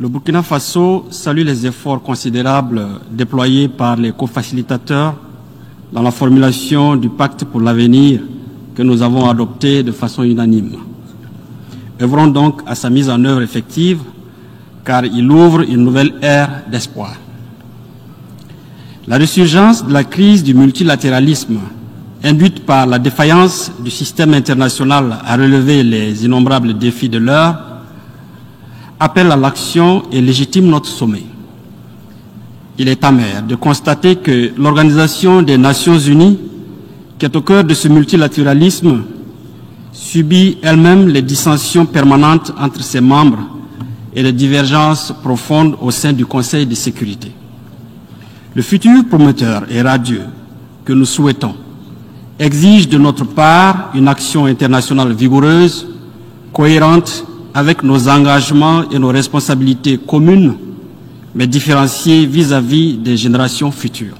Le Burkina Faso salue les efforts considérables déployés par les cofacilitateurs dans la formulation du pacte pour l'avenir que nous avons adopté de façon unanime. Œuvrons donc à sa mise en œuvre effective, car il ouvre une nouvelle ère d'espoir. La résurgence de la crise du multilatéralisme, induite par la défaillance du système international à relever les innombrables défis de l'heure, appelle à l'action et légitime notre sommet. Il est amer de constater que l'Organisation des Nations Unies, qui est au cœur de ce multilatéralisme, subit elle-même les dissensions permanentes entre ses membres et les divergences profondes au sein du Conseil de sécurité. Le futur prometteur et radieux que nous souhaitons exige de notre part une action internationale vigoureuse, cohérente avec nos engagements et nos responsabilités communes, mais différenciées vis-à-vis des générations futures.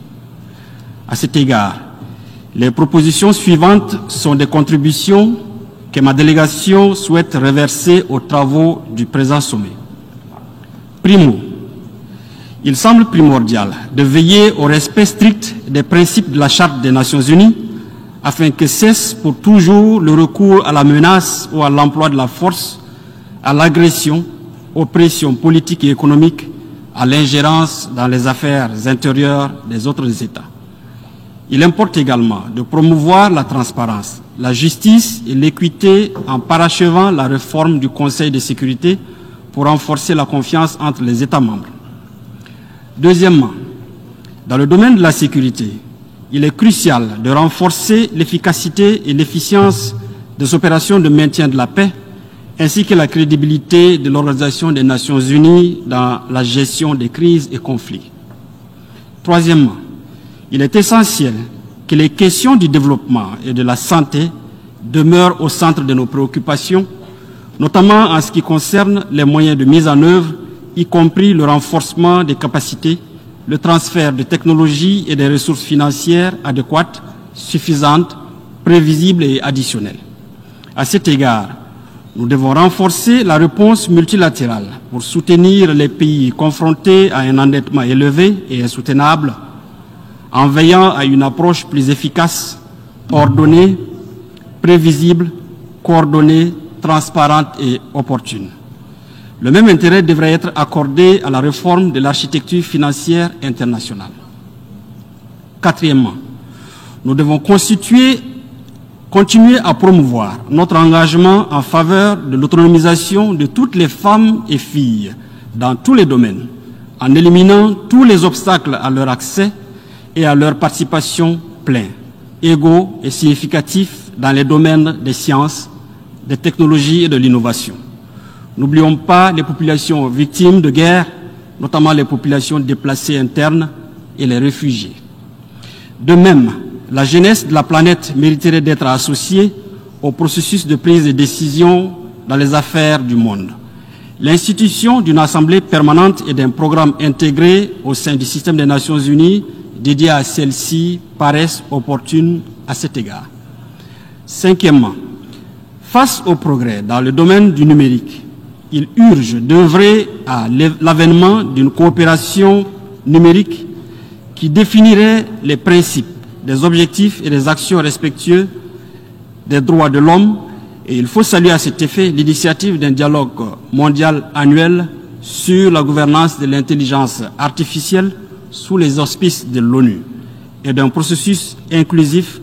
À cet égard, les propositions suivantes sont des contributions que ma délégation souhaite reverser aux travaux du présent sommet. Primo, il semble primordial de veiller au respect strict des principes de la Charte des Nations Unies afin que cesse pour toujours le recours à la menace ou à l'emploi de la force, à l'agression, aux pressions politiques et économiques, à l'ingérence dans les affaires intérieures des autres États. Il importe également de promouvoir la transparence, la justice et l'équité en parachevant la réforme du Conseil de sécurité pour renforcer la confiance entre les États membres. Deuxièmement, dans le domaine de la sécurité, il est crucial de renforcer l'efficacité et l'efficience des opérations de maintien de la paix, ainsi que la crédibilité de l'Organisation des Nations Unies dans la gestion des crises et conflits. Troisièmement, il est essentiel que les questions du développement et de la santé demeurent au centre de nos préoccupations, notamment en ce qui concerne les moyens de mise en œuvre, y compris le renforcement des capacités, le transfert de technologies et des ressources financières adéquates, suffisantes, prévisibles et additionnelles. À cet égard, nous devons renforcer la réponse multilatérale pour soutenir les pays confrontés à un endettement élevé et insoutenable, en veillant à une approche plus efficace, ordonnée, prévisible, coordonnée, transparente et opportune. Le même intérêt devrait être accordé à la réforme de l'architecture financière internationale. Quatrièmement, nous devons continuer à promouvoir notre engagement en faveur de l'autonomisation de toutes les femmes et filles dans tous les domaines, en éliminant tous les obstacles à leur accès et à leur participation pleine, égaux et significatifs dans les domaines des sciences, des technologies et de l'innovation. N'oublions pas les populations victimes de guerre, notamment les populations déplacées internes et les réfugiés. De même, la jeunesse de la planète mériterait d'être associée au processus de prise de décision dans les affaires du monde. L'institution d'une assemblée permanente et d'un programme intégré au sein du système des Nations Unies dédié à celle-ci paraissent opportunes à cet égard. Cinquièmement, face au progrès dans le domaine du numérique, il urge d'œuvrer à l'avènement d'une coopération numérique qui définirait les principes, des objectifs et des actions respectueux des droits de l'homme, et il faut saluer à cet effet l'initiative d'un dialogue mondial annuel sur la gouvernance de l'intelligence artificielle sous les auspices de l'ONU et d'un processus inclusif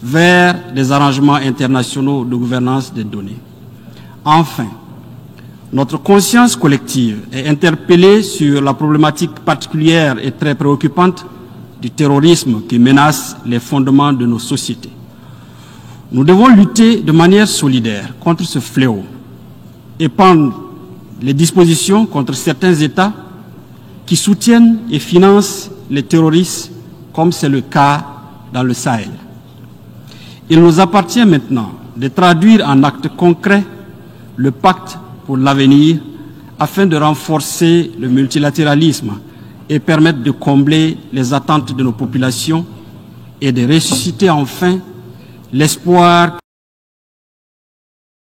vers des arrangements internationaux de gouvernance des données. Enfin, notre conscience collective est interpellée sur la problématique particulière et très préoccupante du terrorisme qui menace les fondements de nos sociétés. Nous devons lutter de manière solidaire contre ce fléau et prendre les dispositions contre certains États qui soutiennent et financent les terroristes, comme c'est le cas dans le Sahel. Il nous appartient maintenant de traduire en actes concrets le pacte pour l'avenir afin de renforcer le multilatéralisme et permettre de combler les attentes de nos populations et de ressusciter enfin l'espoir